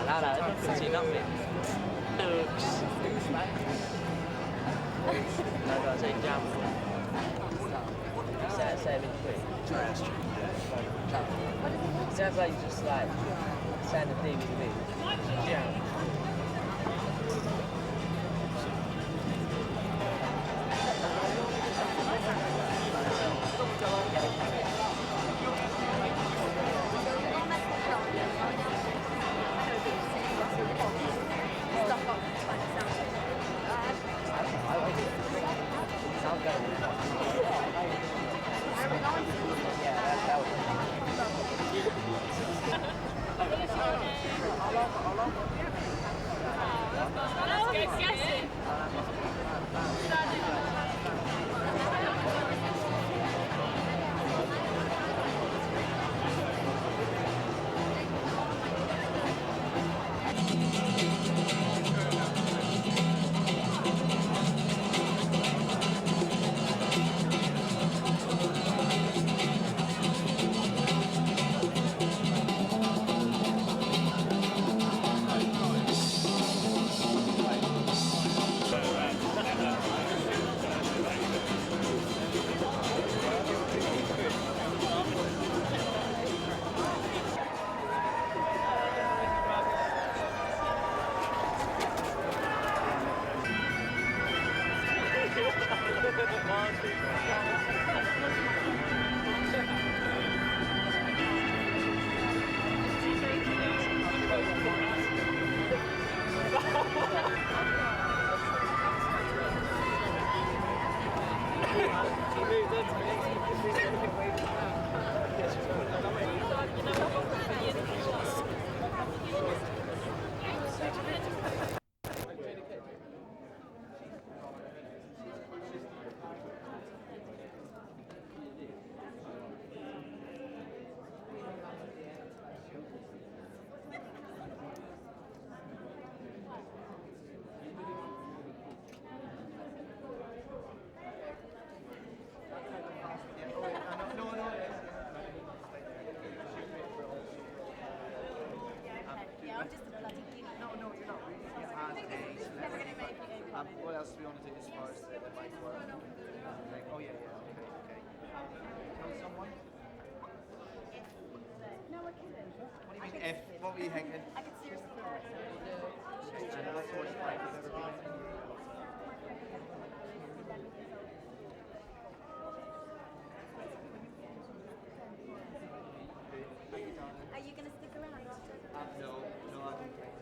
Allora, sì, no, una cosa in giambo. Say trash. Sounds like you just like signed a thing with me. Yeah. Sounds good. Where are we going? Yeah, that was What else do we want to do as far as the mic work? Oh yeah, okay. Know someone? No, I couldn't. What do you mean F? What were you hanging? I could seriously do it. And what's the worst prank you've ever been in? Are you going to stick around? No, I'm okay.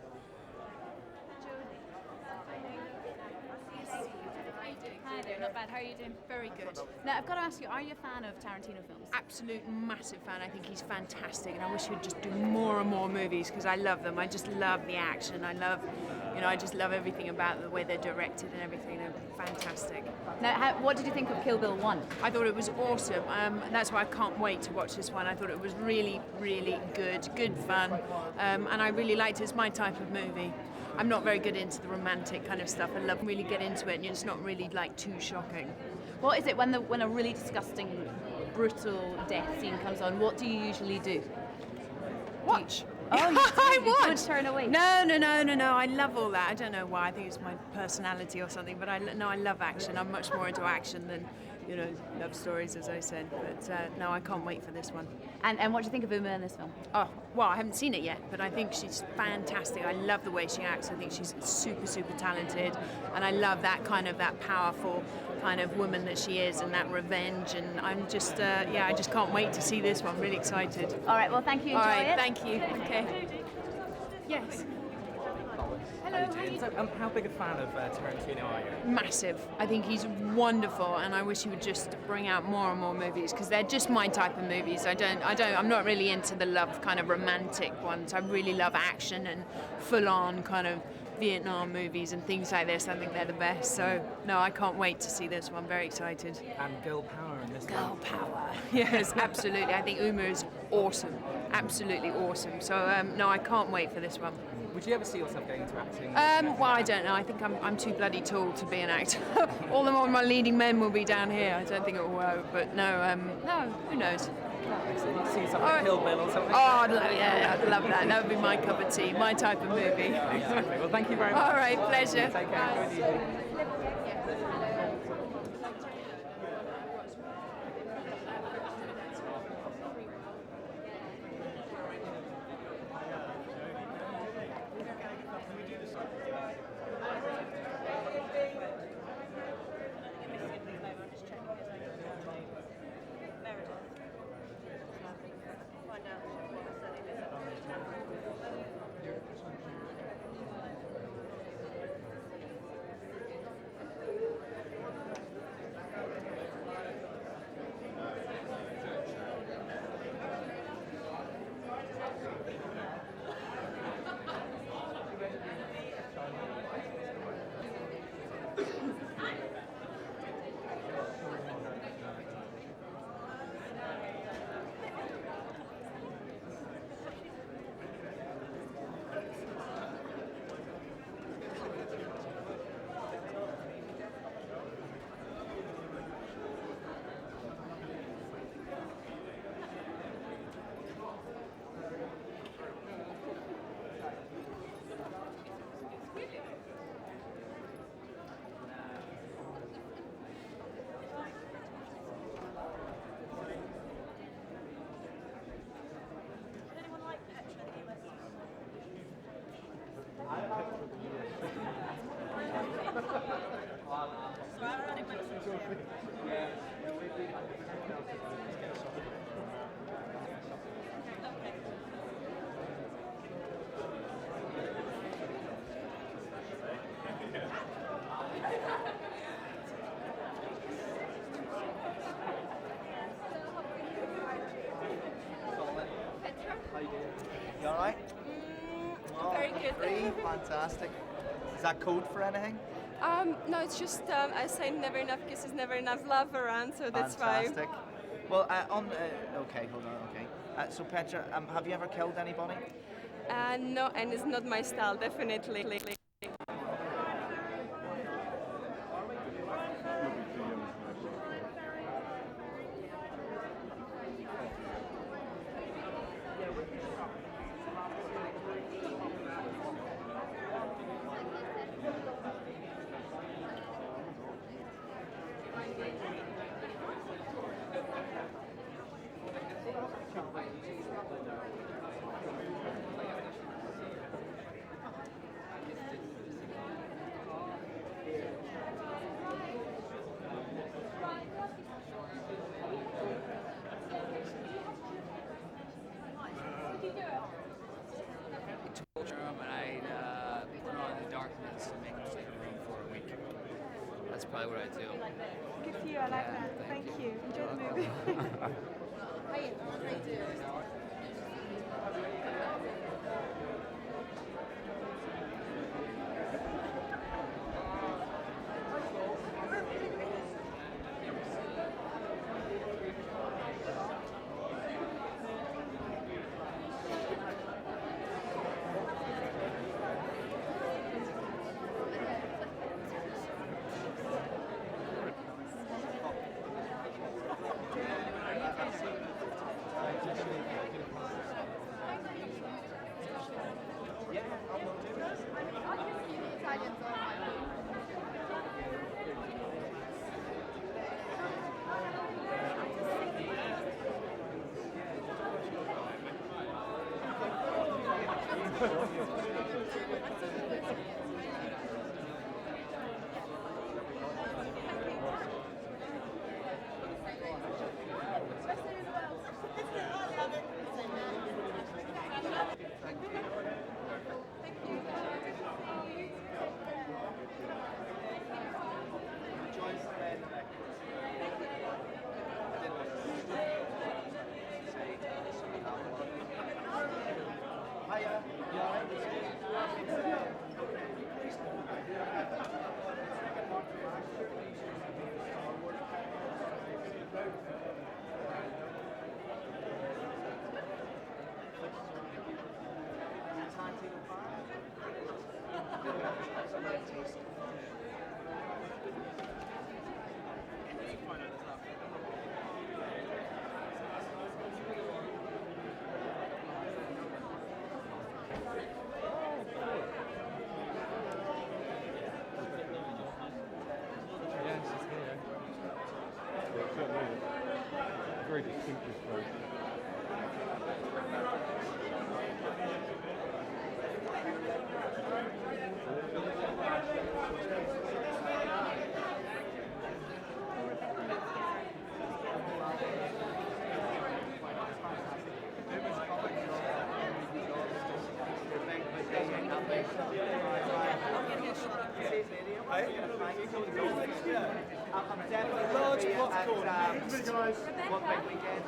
Hi there, not bad. How are you doing? Very good. Now, I've got to ask you, are you a fan of Tarantino films? Absolute massive fan. I think he's fantastic, and I wish he'd just do more and more movies because I love them. I just love the action. I just love everything about the way they're directed and everything. They're fantastic. Now, what did you think of Kill Bill 1? I thought it was awesome. That's why I can't wait to watch this one. I thought it was really, really good fun, and I really liked it. It's my type of movie. I'm not very good into the romantic kind of stuff. I love really get into it, and it's not really like too shocking. What is it when a really disgusting, brutal death scene comes on? What do you usually do? Watch. Oh, you I would turn away. No. I love all that. I don't know why. I think it's my personality or something. But I love action. I'm much more into action than, love stories, as I said. But no, I can't wait for this one. And what do you think of Uma in this film? Oh, well, I haven't seen it yet, but I think she's fantastic. I love the way she acts. I think she's super, super talented, and I love that powerful kind of woman that she is, and that revenge. And I'm just, I just can't wait to see this one. Really excited. All right. Well, thank you. Enjoy All right. it. Thank you. Okay. Yes. Hello. How are you? So, how big a fan of Tarantino are you? Massive. I think he's wonderful, and I wish he would just bring out more and more movies because they're just my type of movies. I'm not really into the love kind of romantic ones. I really love action and full-on kind of Vietnam movies and things like this. I think they're the best. So no, I can't wait to see this one. Very excited. And girl power in this Girl one. power. Yes, absolutely. I think Uma is awesome. absolutely awesome. So no, I can't wait for this one. Would you ever see yourself going into acting? Well, I don't know. I think I'm too bloody tall to be an actor. All of my leading men will be down here. I don't think it will work. But no, no, who knows? Excellent. See something like Kill Bill or something? Oh, I'd love that. That would be my cup of tea, my type of movie. Exactly. Well, thank you very much. All right, pleasure. Take care. Enjoy the evening. You all right? Very good. Free? Fantastic. Is that code for anything? No, it's just I say never enough kisses, never enough love around, so that's why. Fantastic. Well, okay, hold on, okay. So Petra, have you ever killed anybody? No, and it's not my style, definitely. And I put on the darkness and make them stay in a room for a week. That's probably what I do. Good for you, I like that. Thank you. Enjoy the movie. Hiya, you alright? Yes, it's here. Very distinctive place. I'm definitely going to be at what big weekend.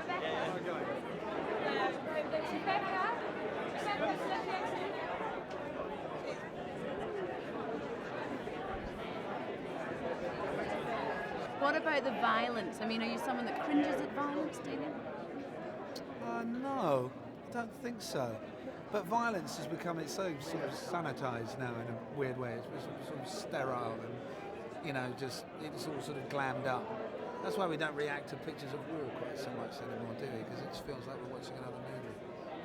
What about the violence? I mean, are you someone that cringes at violence, Damien? No, I don't think so. But violence has become, it's so sort of sanitised now in a weird way. It's sort of sterile and, you know, just, it's all sort of glammed up. That's why we don't react to pictures of war quite so much anymore, do we? Because it just feels like we're watching another movie.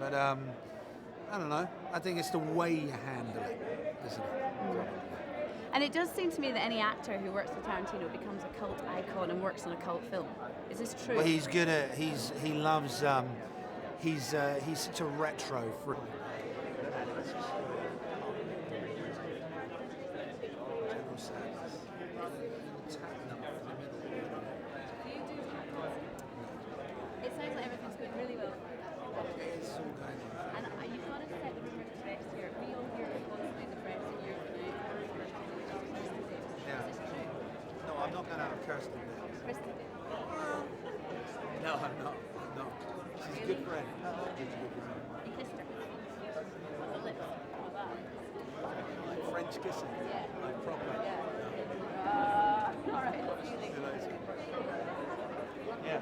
But, I don't know. I think it's the way you handle it, isn't it? Probably. And it does seem to me that any actor who works with Tarantino becomes a cult icon and works on a cult film. Is this true? Well, he's good at, he loves, he's such a retro freak. General Sadness. It sounds like everything's going really well. It's all going on. And you've got to set the rumours to rest here. We all hear constantly in the press that you're going to Yeah. No, I'm not going to have Kirsten there. Kristen did. No, I'm not. No. She's a good friend. She's a good friend. You kissed her. On the lips. On that. Like French kissing. Yeah. Like proper. Yeah. All right. See you later. Yeah.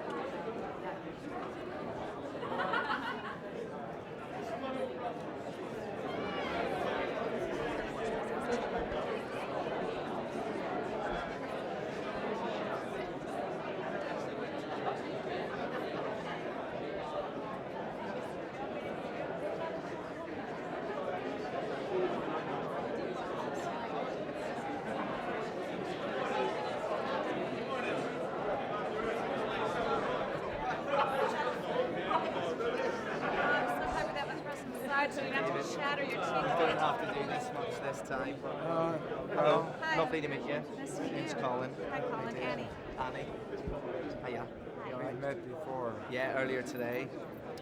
So you have to shatter your teeth. You don't have to do this much this time. Hello. Hi. Lovely to meet you. Nice to meet Name's you. Colin. Hi, Colin. Annie. Annie. Hiya. We've met before. Yeah, earlier today.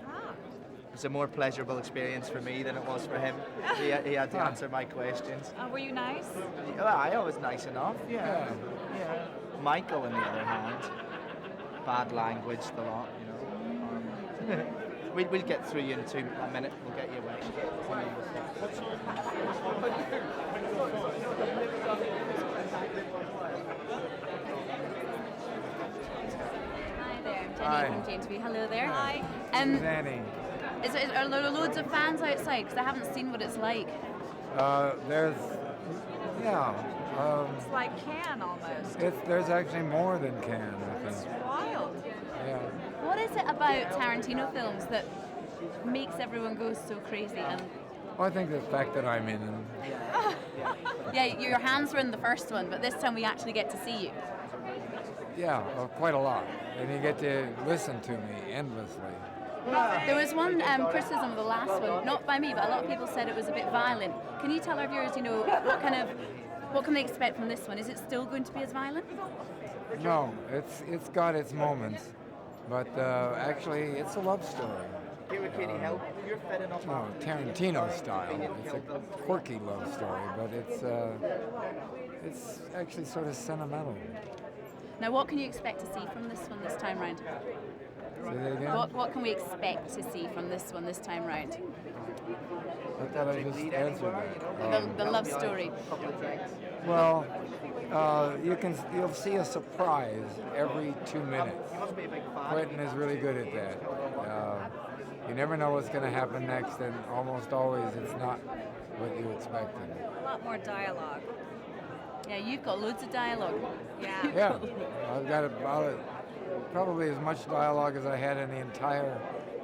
Ah. It was a more pleasurable experience for me than it was for him. He had to answer my questions. Were you nice? Well, I was nice enough, yeah. Michael, on the other hand, bad language a lot, you know. We'll get through you in a minute. We'll get you away. Hi there, I'm Jenny Hi. from Jamesbury. Hello there. Hi. Nanny. Are there loads of fans outside? Because I haven't seen what it's like. There's, yeah. It's like Cannes almost. There's actually more than Cannes, I It's think. wild. Yeah. What is it about Tarantino films that makes everyone go so crazy? And Well, I think the fact that I'm in them. yeah, your hands were in the first one, but this time we actually get to see you. Yeah, quite a lot. And you get to listen to me endlessly. There was one criticism of the last one, not by me, but a lot of people said it was a bit violent. Can you tell our viewers, what can they expect from this one? Is it still going to be as violent? No, it's got its moments, but actually it's a love story. Here, Katie, help. You're fed enough. No, Tarantino style. It's a quirky love story, but it's actually sort of sentimental. Now, what can you expect to see from this one this time round? Say that again? What can we expect to see from this one this time round? I thought I just answered that. The love story. Well, you'll see a surprise every 2 minutes. You must be a big fan. Quentin is really good at that. you never know what's going to happen next, and almost always it's not what you expected. A lot more dialogue. Yeah, you've got loads of dialogue. Yeah. Yeah, I've got about probably as much dialogue as I had in the entire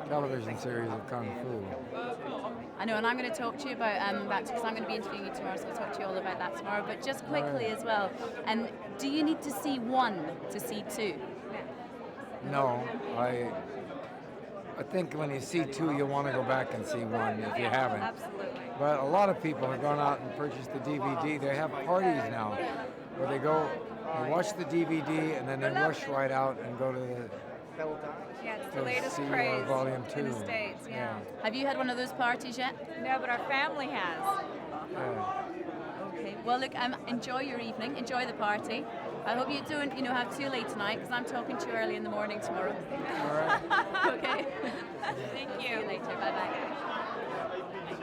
television series of Kung Fu. I know, and I'm going to talk to you about that because I'm going to be interviewing you tomorrow, so I'll talk to you all about that tomorrow. But just quickly as well, do you need to see 1 to see 2? No, I think when you see 2, you want to go back and see 1 if you haven't. Absolutely. But a lot of people have gone out and purchased the DVD. They have parties now where they go, they watch the DVD, and then they rush right out and go to the Yeah, it's the to latest see craze Volume 2. in the States. Yeah. Have you had one of those parties yet? No, but our family has. Yeah. Okay. Well, look, enjoy your evening. Enjoy the party. I hope you don't, have too late tonight because I'm talking to you early in the morning tomorrow. All right. Okay. Thank See you. you later. Bye-bye.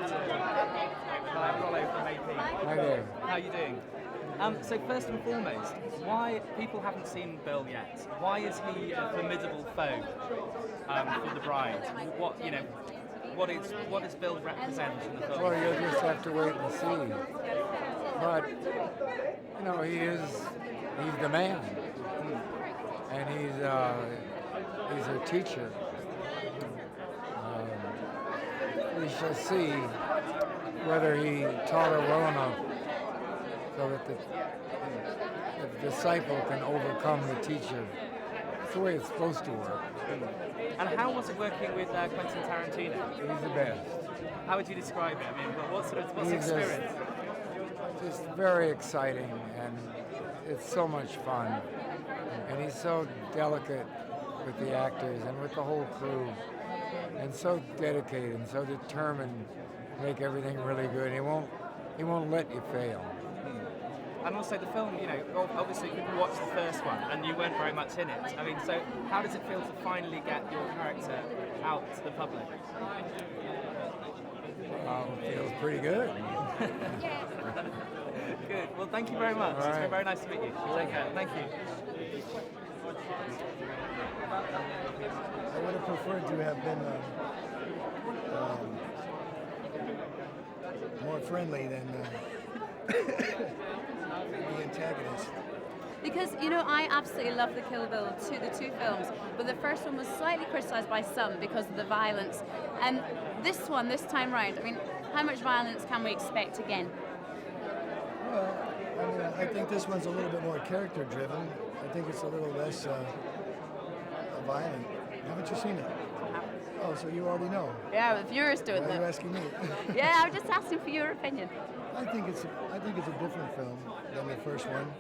Hi, I'm Rollo from AP. Hi there. How are you doing? So first and foremost, why people haven't seen Bill yet? Why is he a formidable foe for the bride? What does Bill represent in the film? Well, you'll just have to wait and see. But he's the man, and he's a teacher. We shall see whether he taught her well enough so that the disciple can overcome the teacher. It's the way it's supposed to work. And how was it working with Quentin Tarantino? He's the best. How would you describe it? I mean, what's the He's experience? Just very exciting, and it's so much fun. And he's so delicate with the actors and with the whole crew, and so dedicated and so determined to make everything really good. He won't let you fail. And also the film, obviously people watched the first one and you weren't very much in it. I mean, so how does it feel to finally get your character out to the public? Feels pretty good. Good. Well, thank you very much. All right. It's been very nice to meet you. Take care. Thank you. I would have preferred to have been more friendly than the antagonist. Because, I absolutely love the Kill Bill the two films, but the first one was slightly criticised by some because of the violence. And this time round, I mean, how much violence can we expect again? Well, I think this one's a little bit more character-driven. I think it's a little less violent. Haven't you seen it? Oh, so you already know. Yeah, the viewers don't Why are you know. asking me? Yeah, I'm just asking for your opinion. I think it's a different film than the first one,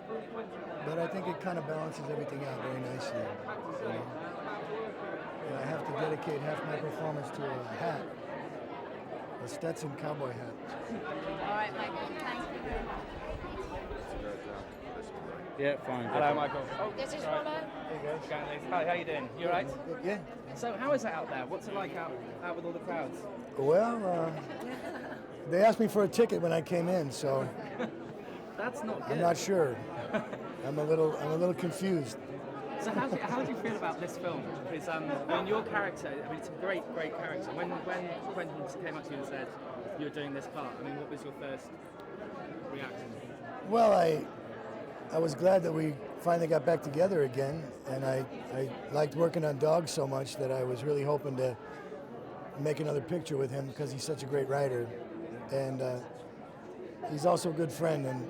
but I think it kind of balances everything out very nicely. And I have to dedicate half my performance to a hat, a Stetson cowboy hat. All right, Michael, thank you. Yeah, fine. Hello, Michael. This is Rollo. Hi, how you doing? You all right? Yeah. So how is it out there? What's it like out with all the crowds? Well, they asked me for a ticket when I came in, so That's not good. I'm not sure. I'm a little confused. So how do you feel about this film? Because your character, it's a great character. When Quentin came up to you and said you were doing this part, what was your first reaction? Well, I was glad that we finally got back together again, and I liked working on Dogs so much that I was really hoping to make another picture with him because he's such a great writer, and he's also a good friend, and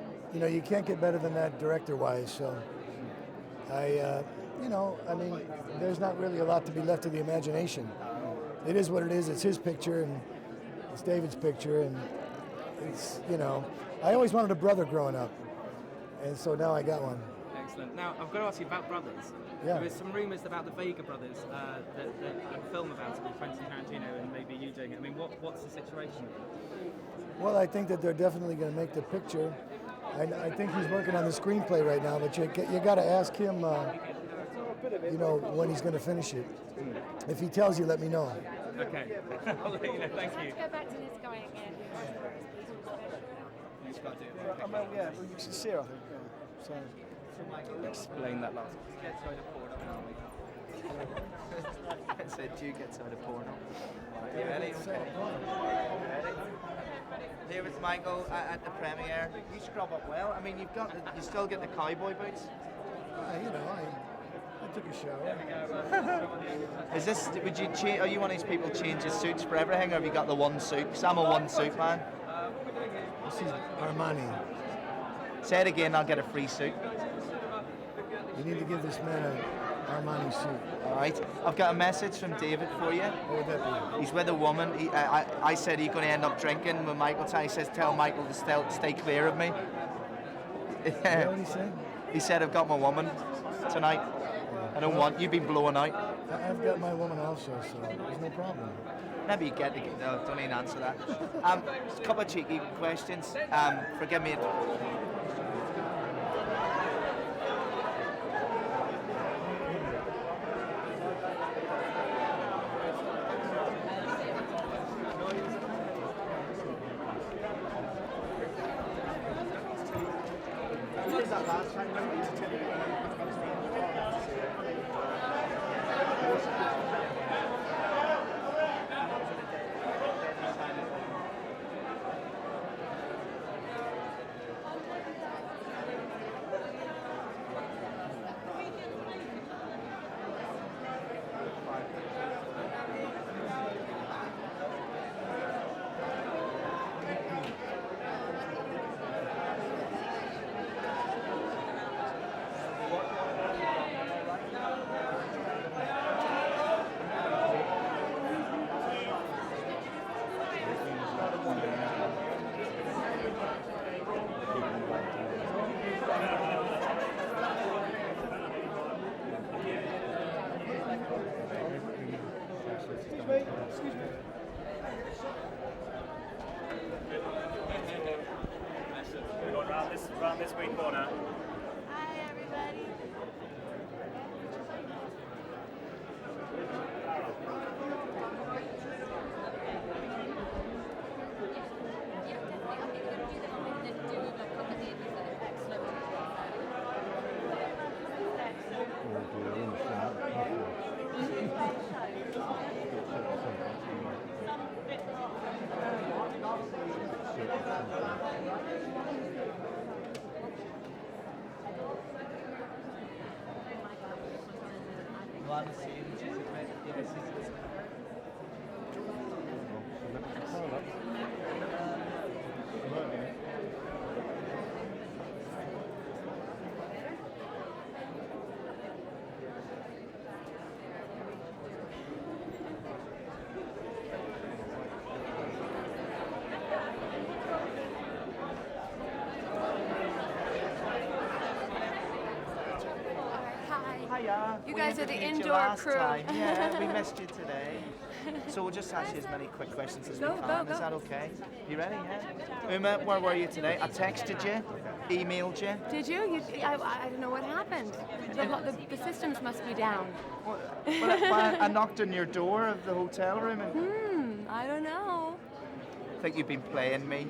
you can't get better than that director-wise. So there's not really a lot to be left to the imagination. It is what it is. It's his picture, and it's David's picture, and it's I always wanted a brother growing up. And so now I got one. Excellent. Now, I've got to ask you about brothers. Yeah. There was some rumours about the Vega brothers, a film about it with Quentin Tarantino and maybe you doing it. What's the situation? Well, I think that they're definitely going to make the picture. I think he's working on the screenplay right now, but you got to ask him, when he's going to finish it. If he tells you, let me know. Okay. I'll let you know. Thank you. Go back to this going again. Yeah, you should see her, I think. Yeah. So, explain that last. It said Duke gets out of porno. You ready? Okay. Here with Michael at the premiere. You scrub up well. I mean, you still get the cowboy boots. You know, I took a shower. Is this? Would you change? Are you one of these people who changes suits for everything, or have you got the one suit? Because I'm a one suit man. This is Armani. Say it again. I'll get a free suit. You need to give this man an Armani suit. All right. I've got a message from David for you. What would that be? He's with a woman. I said he's going to end up drinking with Michael. He says, "Tell Michael to stay clear of me." You know what he said? He said, "I've got my woman tonight. I don't want you've been blowing out." I've got my woman also, so there's no problem. Maybe you get no, don't even answer that. Just a couple of cheeky questions. Forgive me. What was that last time? We're going round this way corner. Hi, everybody. You guys are the Interviewed you indoor last crew. time. Yeah, we missed you today. So we'll just ask you as many quick questions as we Go, can. go, Is go. that okay? You ready? Yeah. Uma, where were you today? I texted you, emailed you. Did you? I don't know what happened. The systems must be down. I knocked on your door of the hotel room and I don't know. I think you've been playing me.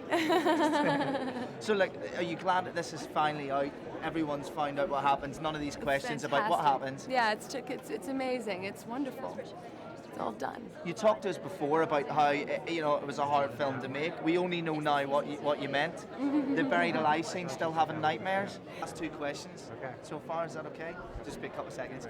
So, like, are you glad that this is finally out? Everyone's found out what happens. None of these questions about what happens. Yeah, it's amazing. It's wonderful. It's all done. You talked to us before about how it was a hard film to make. We only know now what you meant. The buried alive scene, still having nightmares. That's 2 questions. Okay. So far, is that okay? Just be a couple of seconds.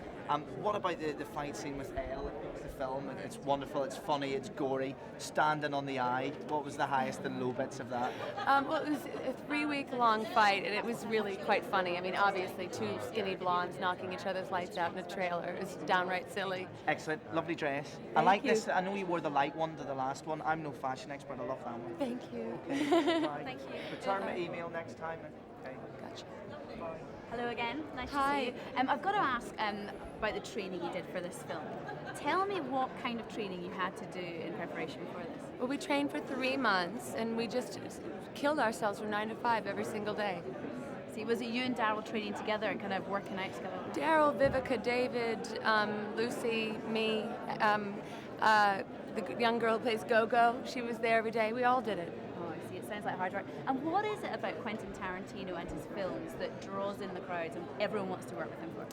What about the fight scene with Elle? The film. It's wonderful. It's funny. It's gory. Standing on the eye. What was the highest and low bits of that? Well, it was a 3-week-long fight, and it was really quite funny. I mean, obviously, 2 skinny blondes knocking each other's lights out in a trailer. It was downright silly. Excellent. Lovely dress. I Thank like you. this. I know you wore the light one to the last one. I'm no fashion expert. I love that one. Thank you. Okay. Bye. Thank you. Return my email next time. Okay. Gotcha. Hello again. Nice Hi. to see you. I've got to ask about the training you did for this film. Tell me what kind of training you had to do in preparation for this. Well, we trained for 3 months, and we just killed ourselves from 9 to 5 every single day. See, was it you and Daryl training together and kind of working out together? Daryl, Vivica, David, Lucy, me, the young girl who plays Go-Go, she was there every day. We all did it. Oh, I see. sounds like hard work. And what is it about Quentin Tarantino and his films that draws in the crowds and everyone wants to work with him for?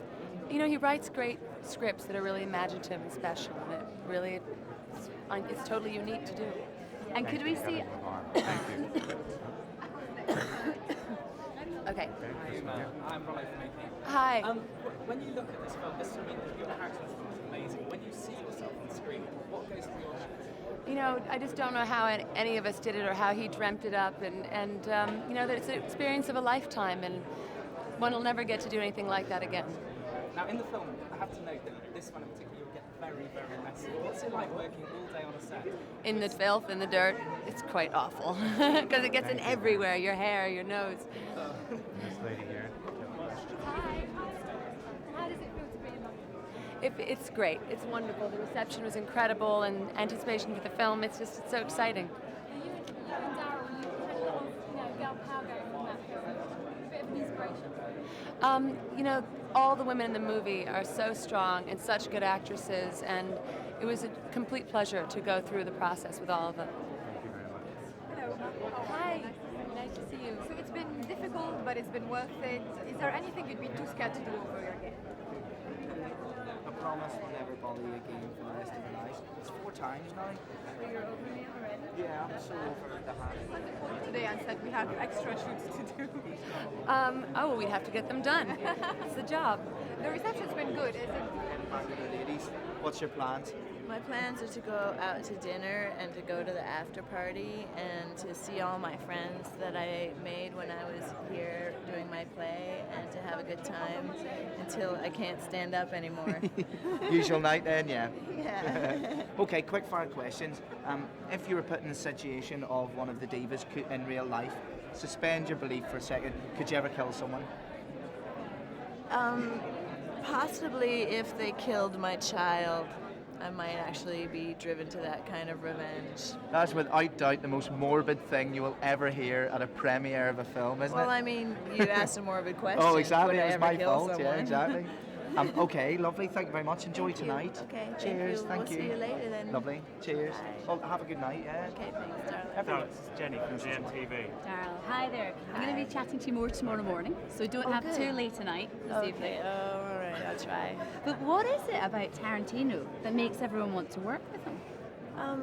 You know, he writes great scripts that are really imaginative and special, and it really, it's totally unique to do. And could we see... Thank you. Okay. I'm Rollo from AP. Hi. When you look at this film, your character in this film is amazing. When you see yourself on the screen, what goes through your head? You know, I just don't know how any of us did it or how he dreamt it up, and you know, that it's an experience of a lifetime, and one will never get to do anything like that again. Now, in the film, I have to note that this one in particular, you'll get very, very messy. What's it like working all day on a set? In the filth, in the dirt, it's quite awful because it gets in everywhere, your hair, your nose. This lady here. Hi. How does it feel to be in London? It's great. It's wonderful. The reception was incredible, and anticipation for the film. It's so exciting. You and Daryl, you had a lot of girl power going on that film. A bit of an inspiration. You know, all the women in the movie are so strong and such good actresses, and it was a complete pleasure to go through the process with all of them. Hello. Hi. Nice to see you. So it's been difficult, but it's been worth it. Is there anything you'd be too scared to do over again? I promise we'll never bother you again for the rest of your life. It's 4 times now. So you're over me already? Yeah, I'm so over the hand. Today I said we have extra shoots to do. Oh, we'd have to get them done. It's the job. The reception's been good, is it? Ladies, what's your plans? My plans are to go out to dinner and to go to the after party and to see all my friends that I made when I was here doing my play and to have a good time until I can't stand up anymore. Usual night then, yeah. Yeah. Okay, quick fire questions. If you were put in the situation of one of the divas in real life, suspend your belief for a second. Could you ever kill someone? Possibly if they killed my child, I might actually be driven to that kind of revenge. That's without doubt the most morbid thing you will ever hear at a premiere of a film, isn't it? Well, I mean, you asked a morbid question. Oh, exactly. Would I It was ever my kill fault. someone? Yeah, exactly. Okay, lovely. Thank you very much. Enjoy tonight. Okay, Cheers. thank you. We'll see you later then. Lovely. Cheers. Well, have a good night. Yeah. Okay, thanks, darling. Everyone. This is Jenny from GMTV. Daryl, hi there. I'm going to be chatting to you more tomorrow morning, so don't have too late tonight this evening. Okay, all right, I'll try. But what is it about Tarantino that makes everyone want to work with him?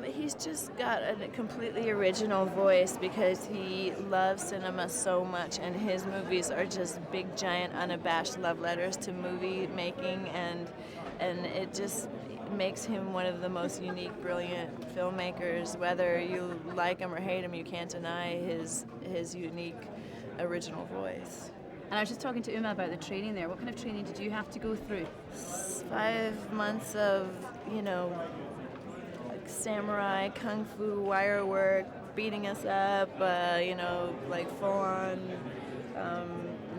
He's just got a completely original voice because he loves cinema so much, and his movies are just big, giant, unabashed love letters to movie making, and it just makes him one of the most unique, brilliant filmmakers. Whether you like him or hate him, you can't deny his unique, original voice. And I was just talking to Uma about the training there. What kind of training did you have to go through? 5 months of, samurai, kung fu, wire work, beating us up, like full-on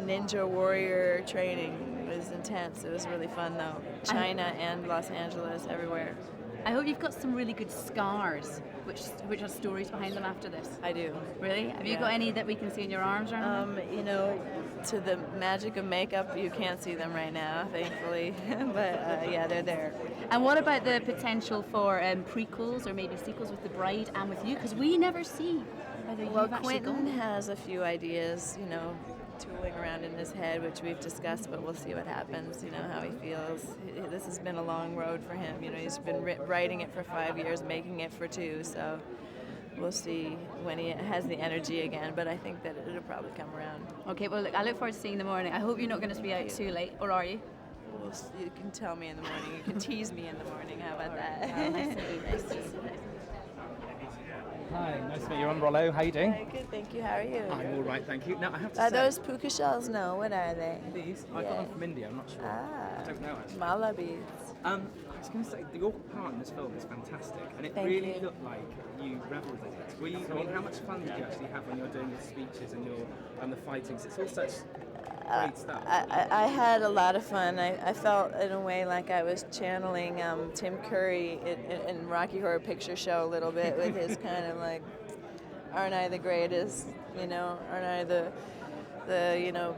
ninja warrior training. It was intense. It was really fun, though. China and Los Angeles, everywhere. I hope you've got some really good scars, which are stories behind them after this. I do. Really? Have you got any that we can see in your arms or anything? To the magic of makeup, you can't see them right now, thankfully. But yeah, they're there. And what about the potential for prequels or maybe sequels with The Bride and with you? Because we never see whether you've actually Quentin gone. has a few ideas, tooling around in his head, which we've discussed, but we'll see what happens, how he feels. This has been a long road for him. He's been writing it for 5 years, making it for 2, so we'll see when he has the energy again, but I think that it'll probably come around. Okay, well, look, I look forward to seeing you in the morning. I hope you're not going to be out too late, or are you? Well, you can tell me in the morning. You can tease me in the morning. How about that? Nice to meet you. Nice to meet you. Hi, nice to meet you. I'm Rollo. How are you doing? Hi, good, thank you. How are you? I'm all right, thank you. Now, I have to Are say... those puka shells? No, what are they? These? I got them from India, I'm not sure. I don't know, actually. Mala beads. I was going to say, your part in this film is fantastic, and it Thank really you. looked like you revelled in it. How much fun did you actually have when you're doing your speeches and the fightings? It's all such great stuff. I had a lot of fun. I felt in a way like I was channeling Tim Curry in Rocky Horror Picture Show a little bit with his kind of like, aren't I the greatest? Aren't I the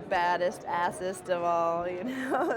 baddest, assest of all?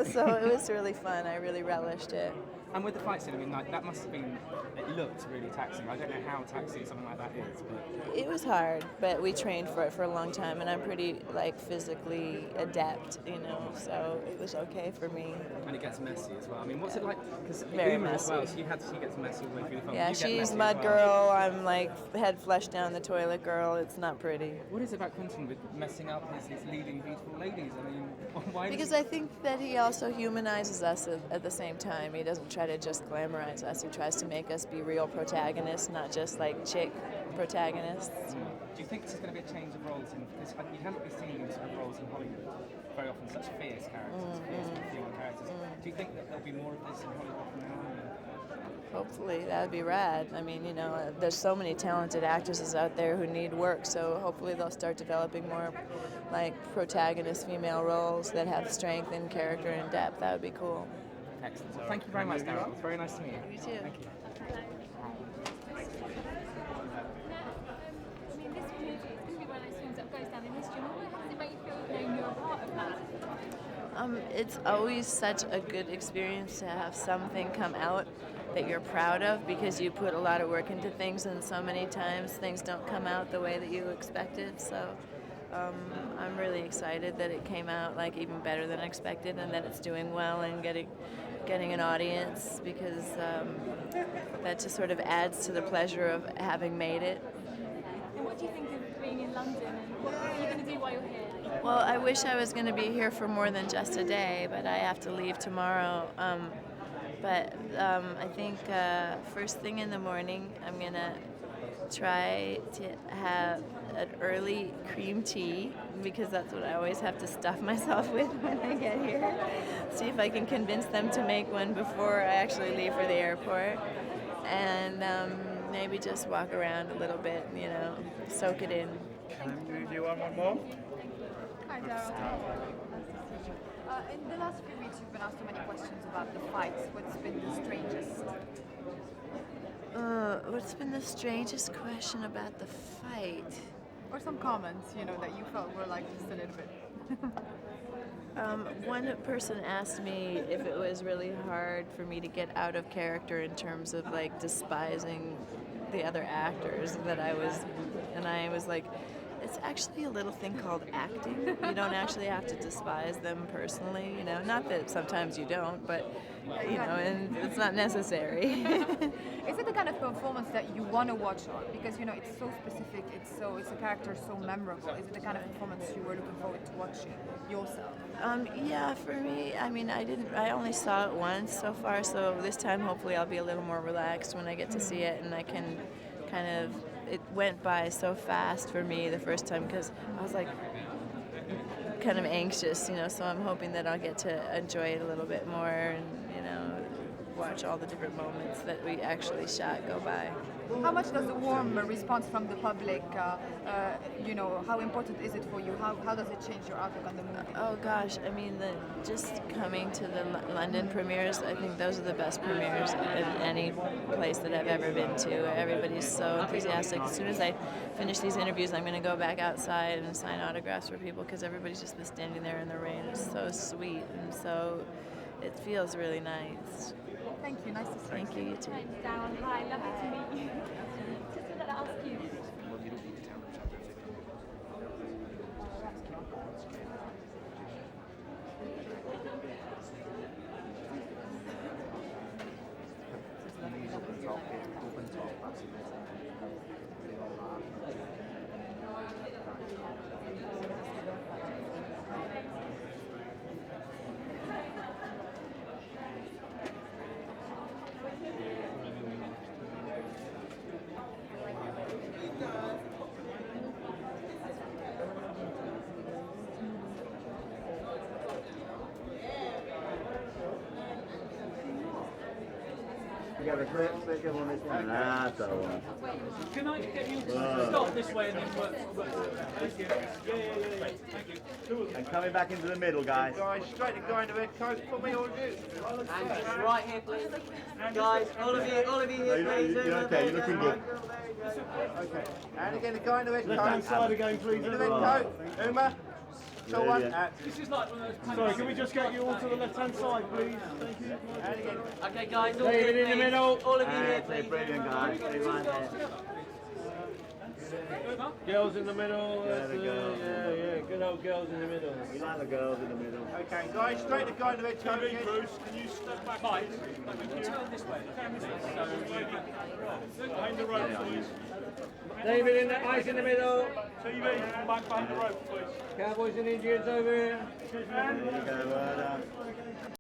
So it was really fun. I really relished it. And with the fight scene, I mean, like, that must have been, it looked really taxing. I don't know how taxing something like that is, but... It was hard, but we trained for it for a long time, and I'm pretty, like, physically adept, you know, so it was okay for me. And it gets messy as well. I mean, what's it like? Because Very Uma as well, messy. she gets messy all the way through the film. Yeah, You get she's messy mud as well. girl, I'm, like, head flushed down the toilet girl. It's not pretty. What is it about Quentin with messing up his leading beautiful ladies? I mean, why does Because he... I think that he also humanizes us at the same time. He doesn't try to just glamorize us. He tries to make us be real protagonists, not just like chick protagonists. Do you think this is going to be a change of roles? Because you haven't been seeing these sort of roles in Hollywood very often, such fierce characters, fierce female characters. Do you think that there'll be more of this in Hollywood from now on? Hopefully, that'd be rad. I mean, you know, there's so many talented actresses out there who need work, so hopefully they'll start developing more like protagonist female roles that have strength and character and depth. That would be cool. Excellent. Well, thank you very much, Darryl. It's very nice to meet you. You too. Thank you. I mean, this film is going to be one of those films that goes down in history. How does it make you feel knowing you're a part of that? It's always such a good experience to have something come out that you're proud of because you put a lot of work into things, and so many times things don't come out the way that you expected. So I'm really excited that it came out like even better than expected, and that it's doing well and getting an audience, because that just sort of adds to the pleasure of having made it. And what do you think of being in London, and what are you going to do while you're here? Well, I wish I was going to be here for more than just a day, but I have to leave tomorrow. But I think first thing in the morning, I'm going to try to have an early cream tea, because that's what I always have to stuff myself with when I get here. See if I can convince them to make one before I actually leave for the airport. And maybe just walk around a little bit, you know, soak it in. Do you want one more? Hi, Darryl. In the last few weeks, you've been asked so many questions about the fights. What's been the strangest? What's been the strangest question about the fight? Or some comments, you know, that you felt were like just a little bit. One person asked me if it was really hard for me to get out of character in terms of like despising the other actors that I was like, it's actually a little thing called acting. You don't actually have to despise them personally, you know. Not that sometimes you don't, but you know, and it's not necessary. Is it the kind of performance that you want to watch on? Because you know it's so specific. It's a character so memorable. Is it the kind of performance you were looking forward to watching yourself? Yeah, for me, I mean, I only saw it once so far, so this time hopefully I'll be a little more relaxed when I get to see it, and I can kind of. It went by so fast for me the first time because I was like kind of anxious, you know, so I'm hoping that I'll get to enjoy it a little bit more and, you know, watch all the different moments that we actually shot go by. How much does the warm response from the public, you know, how important is it for you? How does it change your outlook on the movie? Oh gosh, I mean, just coming to the London premieres, I think those are the best premieres in any place that I've ever been to. Everybody's so enthusiastic. As soon as I finish these interviews, I'm going to go back outside and sign autographs for people because everybody's just been standing there in the rain. It's so sweet, and so it feels really nice. Thank you. Nice to see you. Thank you. You too. Down. Hi. Lovely to meet you. Just wanted to ask you. You got a clip sticker on this one? That's the one. Can I get you to stop this way and then work? Thank you. Yeah. Thank you. And coming back into the middle, guys. Guys, straight to going to red coat. Put me on you. And right here, please. Guys, all of you here, please. You're okay, you're looking good. Okay. And again, the guy in the red coat. Left-hand side again, please. In the red coat. Uma. So one. This is like one of those. Sorry, can we just get you all to the left-hand side, please? Thank you. Okay, guys, all David here, in the please. middle. All of you here, That's please. it, brilliant, guys. Stay right there. Girls in the middle. Yeah, the girls. Yeah, good old girls in the middle. We like the girls in the middle. Okay, guys, straight to guy in the red coat. Bruce, can you step back? Mike, turn this way. Behind the rope, please. David in the ice in the middle. TV, come back behind the rope, please. Cowboys and Indians over here. There you go, well done.